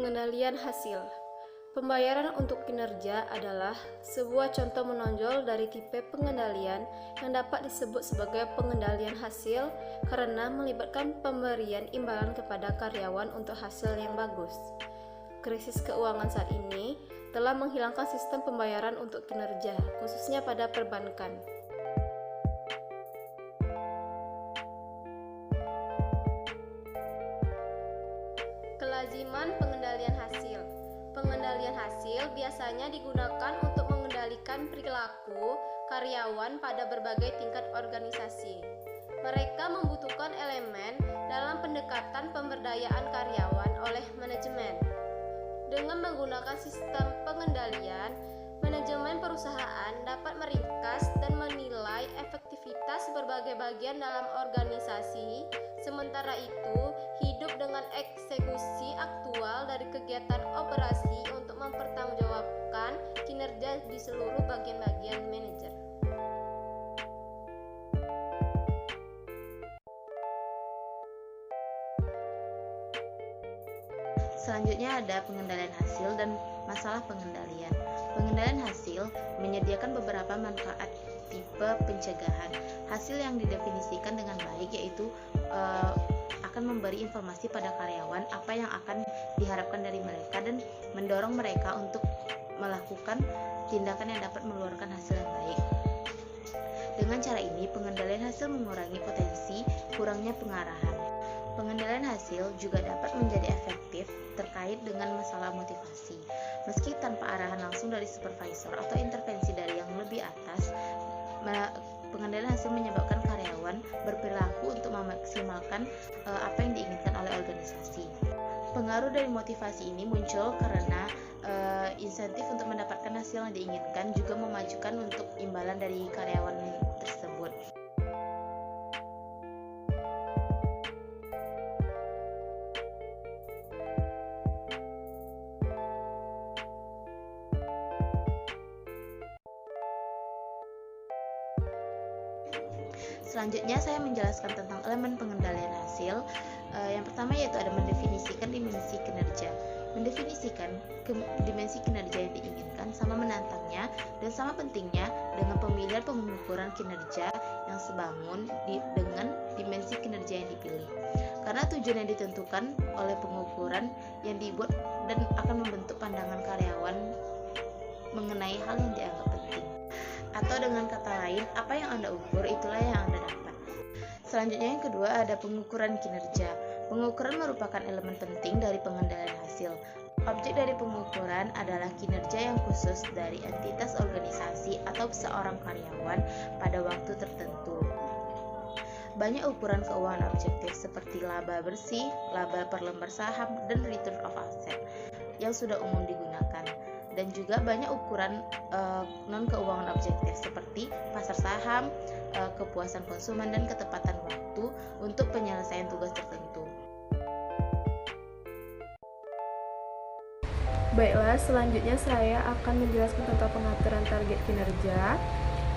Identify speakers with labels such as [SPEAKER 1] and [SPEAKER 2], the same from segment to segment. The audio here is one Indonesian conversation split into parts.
[SPEAKER 1] Pengendalian hasil. Pembayaran untuk kinerja adalah sebuah contoh menonjol dari tipe pengendalian yang dapat disebut sebagai pengendalian hasil karena melibatkan pemberian imbalan kepada karyawan untuk hasil yang bagus. Krisis keuangan saat ini telah menghilangkan sistem pembayaran untuk kinerja, khususnya pada perbankan. Kelaziman pengendalian hasil. Pengendalian hasil biasanya digunakan untuk mengendalikan perilaku karyawan pada berbagai tingkat organisasi. Mereka membutuhkan elemen dalam pendekatan pemberdayaan karyawan oleh manajemen. Dengan menggunakan sistem pengendalian, manajemen perusahaan dapat meringkas dan menilai efektivitas berbagai bagian dalam organisasi. Sementara itu, hidup dengan eksekusi aktual dari kegiatan operasi untuk mempertanggungjawabkan kinerja di seluruh bagian-bagian manajer.
[SPEAKER 2] Selanjutnya ada pengendalian hasil dan masalah pengendalian. Pengendalian hasil menyediakan beberapa manfaat tipe pencegahan. Hasil yang didefinisikan dengan baik yaitu akan memberi informasi pada karyawan apa yang akan diharapkan dari mereka dan mendorong mereka untuk melakukan tindakan yang dapat mengeluarkan hasil yang baik. Dengan cara ini, pengendalian hasil mengurangi potensi kurangnya pengarahan. Pengendalian hasil juga dapat menjadi efektif terkait dengan masalah motivasi. Meski tanpa arahan langsung dari supervisor atau intervensi dari yang lebih atas, pengendalian hasil menyebabkan karyawan berperilaku untuk memaksimalkan apa yang diinginkan oleh organisasi. Pengaruh dari motivasi ini muncul karena insentif untuk mendapatkan hasil yang diinginkan juga memajukan untuk imbalan dari karyawan tersebut. Selanjutnya saya menjelaskan tentang elemen pengendalian hasil. Yang pertama yaitu ada mendefinisikan dimensi kinerja. Mendefinisikan dimensi kinerja yang diinginkan sama menantangnya dan sama pentingnya dengan pemilihan pengukuran kinerja yang sebangun dengan dimensi kinerja yang dipilih. Karena tujuan yang ditentukan oleh pengukuran yang dibuat dan akan membentuk pandangan karyawan mengenai hal yang dianggap penting. Atau dengan kata lain, apa yang Anda ukur itulah yang Anda dapat. Selanjutnya yang kedua ada pengukuran kinerja. Pengukuran merupakan elemen penting dari pengendalian hasil. Objek dari pengukuran adalah kinerja yang khusus dari entitas organisasi atau seorang karyawan pada waktu tertentu. Banyak ukuran keuangan objektif seperti laba bersih, laba per lembar saham, dan return of asset yang sudah umum digunakan. Dan juga banyak ukuran non-keuangan objektif seperti pasar saham, kepuasan konsumen, dan ketepatan waktu untuk penyelesaian tugas tertentu.
[SPEAKER 1] Baiklah, selanjutnya saya akan menjelaskan tentang pengaturan target kinerja.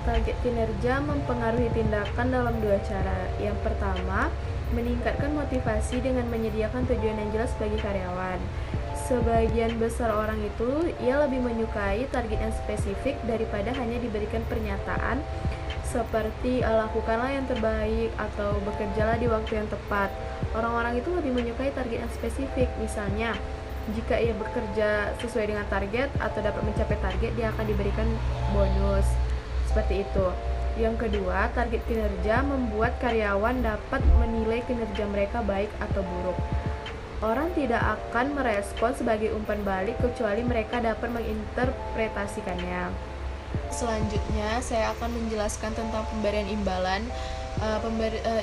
[SPEAKER 1] Target kinerja mempengaruhi tindakan dalam dua cara. Yang pertama, meningkatkan motivasi dengan menyediakan tujuan yang jelas bagi karyawan. Sebagian besar orang itu ia lebih menyukai target yang spesifik daripada hanya diberikan pernyataan seperti lakukanlah yang terbaik atau bekerjalah di waktu yang tepat. Orang-orang itu lebih menyukai target yang spesifik. Misalnya, jika ia bekerja sesuai dengan target atau dapat mencapai target, dia akan diberikan bonus. Seperti itu. Yang kedua, target kinerja membuat karyawan dapat menilai kinerja mereka baik atau buruk. Orang tidak akan merespon sebagai umpan balik kecuali mereka dapat menginterpretasikannya. Selanjutnya, saya akan menjelaskan tentang pemberian imbalan.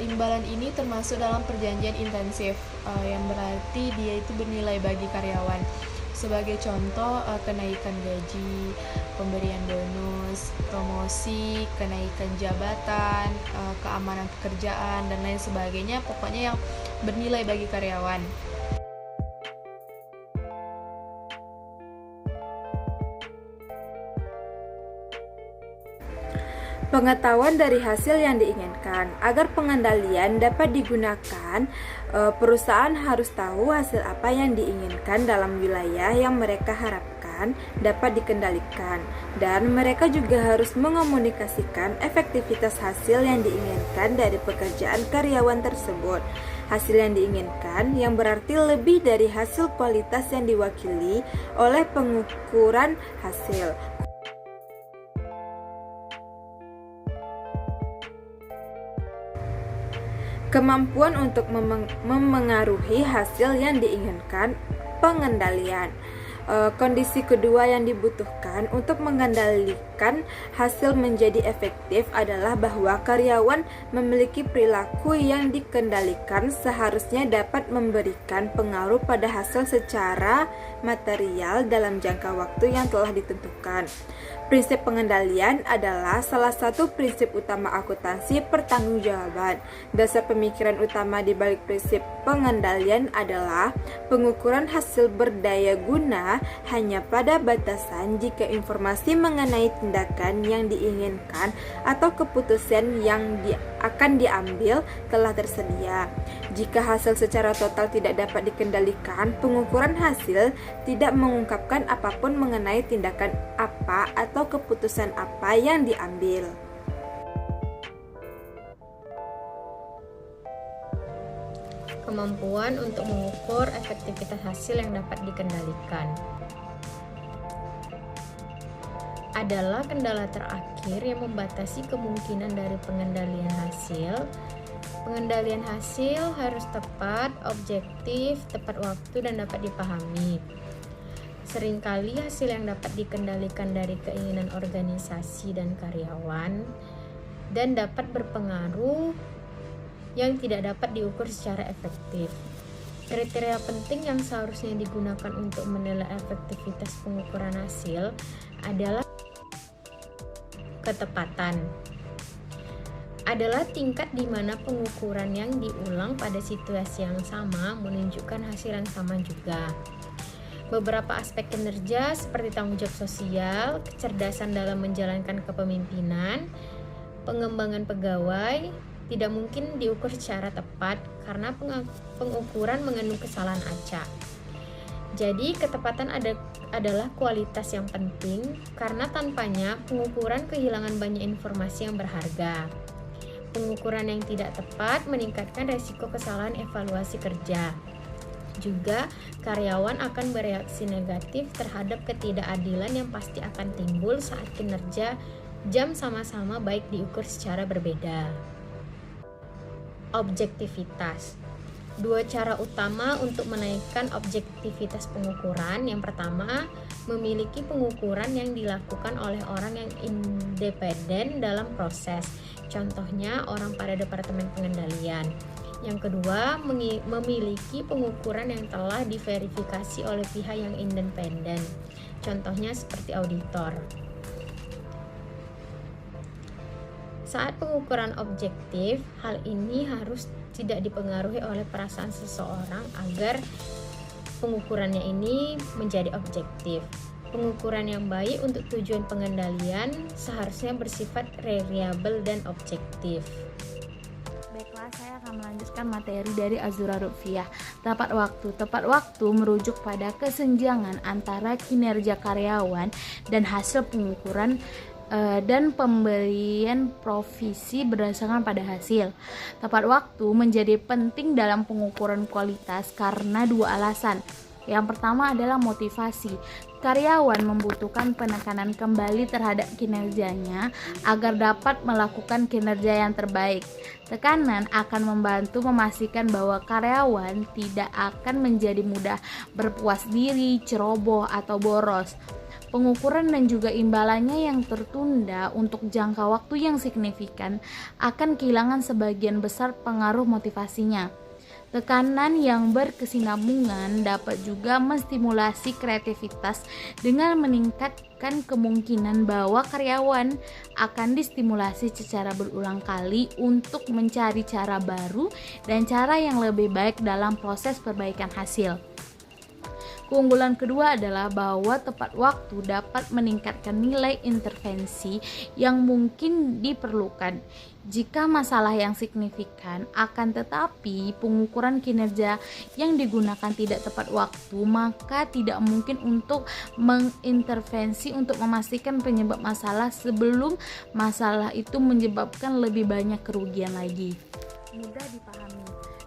[SPEAKER 1] Imbalan ini termasuk dalam perjanjian intensif, yang berarti dia itu bernilai bagi karyawan. Sebagai contoh, kenaikan gaji, pemberian bonus, promosi, kenaikan jabatan, keamanan pekerjaan, dan lain sebagainya. Pokoknya yang bernilai bagi karyawan.
[SPEAKER 3] Pengetahuan dari hasil yang diinginkan. Agar pengendalian dapat digunakan, perusahaan harus tahu hasil apa yang diinginkan dalam wilayah yang mereka harapkan dapat dikendalikan, dan mereka juga harus mengomunikasikan efektivitas hasil yang diinginkan dari pekerjaan karyawan tersebut. Hasil yang diinginkan yang berarti lebih dari hasil kualitas yang diwakili oleh pengukuran hasil. Kemampuan untuk memengaruhi hasil yang diinginkan, pengendalian. Kondisi kedua yang dibutuhkan untuk mengendalikan hasil menjadi efektif adalah bahwa karyawan memiliki perilaku yang dikendalikan seharusnya dapat memberikan pengaruh pada hasil secara material dalam jangka waktu yang telah ditentukan. Prinsip pengendalian adalah salah satu prinsip utama akuntansi pertanggungjawaban. Dasar pemikiran utama di balik prinsip pengendalian adalah pengukuran hasil berdaya guna hanya pada batasan jika informasi mengenai tindakan yang diinginkan atau keputusan yang akan diambil telah tersedia. Jika hasil secara total tidak dapat dikendalikan, pengukuran hasil tidak mengungkapkan apapun mengenai tindakan apa atau keputusan apa yang diambil.
[SPEAKER 4] Kemampuan untuk mengukur efektivitas hasil yang dapat dikendalikan adalah kendala terakhir yang membatasi kemungkinan dari pengendalian hasil. Pengendalian hasil harus tepat, objektif, tepat waktu, dan dapat dipahami. Seringkali hasil yang dapat dikendalikan dari keinginan organisasi dan karyawan dan dapat berpengaruh yang tidak dapat diukur secara efektif. Kriteria penting yang seharusnya digunakan untuk menilai efektivitas pengukuran hasil adalah ketepatan. Adalah tingkat di mana pengukuran yang diulang pada situasi yang sama menunjukkan hasil yang sama juga. Beberapa aspek kinerja seperti tanggung jawab sosial, kecerdasan dalam menjalankan kepemimpinan, pengembangan pegawai tidak mungkin diukur secara tepat karena pengukuran mengandung kesalahan acak. Jadi ketepatan adalah kualitas yang penting karena tanpanya pengukuran kehilangan banyak informasi yang berharga. Pengukuran yang tidak tepat meningkatkan resiko kesalahan evaluasi kerja. Juga karyawan akan bereaksi negatif terhadap ketidakadilan yang pasti akan timbul saat kinerja jam sama-sama baik diukur secara berbeda. Objektivitas. Dua cara utama untuk menaikkan objektivitas pengukuran. Yang pertama, memiliki pengukuran yang dilakukan oleh orang yang independen dalam proses. Contohnya, orang pada Departemen Pengendalian. Yang kedua, memiliki pengukuran yang telah diverifikasi oleh pihak yang independen. Contohnya seperti auditor. Saat pengukuran objektif, hal ini harus tidak dipengaruhi oleh perasaan seseorang agar pengukurannya ini menjadi objektif. Pengukuran yang baik untuk tujuan pengendalian seharusnya bersifat reliable dan objektif.
[SPEAKER 5] Baiklah, saya akan melanjutkan materi dari Azura Rufiah. Tepat waktu merujuk pada kesenjangan antara kinerja karyawan dan hasil pengukuran dan pemberian provisi berdasarkan pada hasil. Tepat waktu menjadi penting dalam pengukuran kualitas karena dua alasan. Yang pertama adalah motivasi. Karyawan membutuhkan penekanan kembali terhadap kinerjanya agar dapat melakukan kinerja yang terbaik. Tekanan akan membantu memastikan bahwa karyawan tidak akan menjadi mudah berpuas diri, ceroboh, atau boros. Pengukuran dan juga imbalannya yang tertunda untuk jangka waktu yang signifikan akan kehilangan sebagian besar pengaruh motivasinya. Tekanan yang berkesinambungan dapat juga menstimulasi kreativitas dengan meningkatkan kemungkinan bahwa karyawan akan distimulasi secara berulang kali untuk mencari cara baru dan cara yang lebih baik dalam proses perbaikan hasil. Keunggulan kedua adalah bahwa tepat waktu dapat meningkatkan nilai intervensi yang mungkin diperlukan. Jika masalah yang signifikan, akan tetapi pengukuran kinerja yang digunakan tidak tepat waktu, maka tidak mungkin untuk mengintervensi untuk memastikan penyebab masalah sebelum masalah itu menyebabkan lebih banyak kerugian lagi. Mudah dipahami.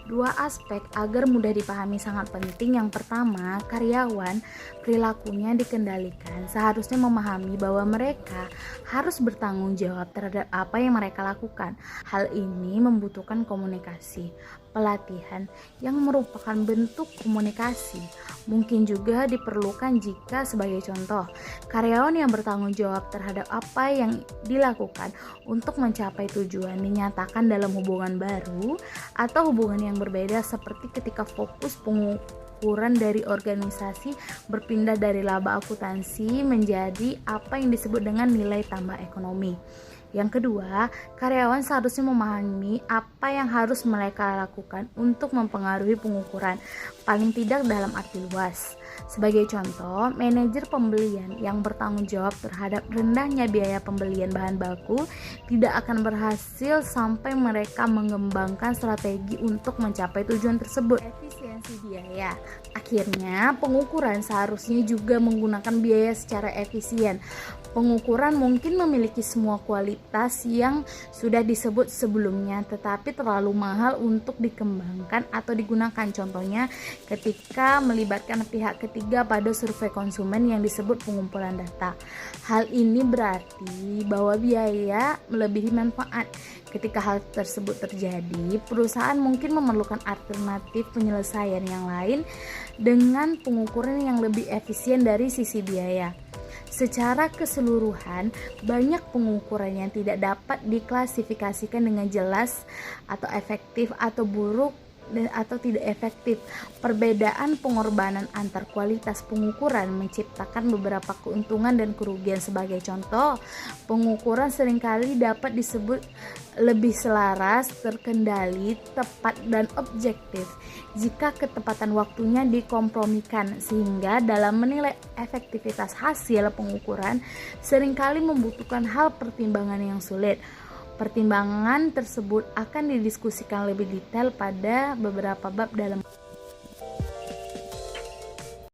[SPEAKER 5] Dua aspek agar mudah dipahami sangat penting. Yang pertama, karyawan perilakunya dikendalikan seharusnya memahami bahwa mereka harus bertanggung jawab terhadap apa yang mereka lakukan. Hal ini membutuhkan komunikasi, pelatihan yang merupakan bentuk komunikasi. Mungkin juga diperlukan jika sebagai contoh, karyawan yang bertanggung jawab terhadap apa yang dilakukan untuk mencapai tujuan dinyatakan dalam hubungan baru atau hubungan yang berbeda, seperti ketika fokus pengukuran dari organisasi berpindah dari laba akuntansi menjadi apa yang disebut dengan nilai tambah ekonomi. Yang kedua, karyawan seharusnya memahami apa yang harus mereka lakukan untuk mempengaruhi pengukuran, paling tidak dalam arti luas. Sebagai contoh, manajer pembelian yang bertanggung jawab terhadap rendahnya biaya pembelian bahan baku tidak akan berhasil sampai mereka mengembangkan strategi untuk mencapai tujuan tersebut. Efisiensi biaya. Akhirnya, pengukuran seharusnya juga menggunakan biaya secara efisien. Pengukuran mungkin memiliki semua kualitas yang sudah disebut sebelumnya, tetapi terlalu mahal untuk dikembangkan atau digunakan. Contohnya, ketika melibatkan pihak ketiga pada survei konsumen yang disebut pengumpulan data. Hal ini berarti bahwa biaya melebihi manfaat. Ketika hal tersebut terjadi, perusahaan mungkin memerlukan alternatif penyelesaian yang lain dengan pengukuran yang lebih efisien dari sisi biaya. Secara keseluruhan, banyak pengukuran yang tidak dapat diklasifikasikan dengan jelas atau efektif atau buruk atau tidak efektif. Perbedaan pengorbanan antar kualitas pengukuran menciptakan beberapa keuntungan dan kerugian. Sebagai contoh, pengukuran seringkali dapat disebut lebih selaras, terkendali, tepat, dan objektif jika ketepatan waktunya dikompromikan, sehingga dalam menilai efektivitas hasil pengukuran seringkali membutuhkan hal pertimbangan yang sulit. Pertimbangan tersebut akan didiskusikan lebih detail pada beberapa bab dalam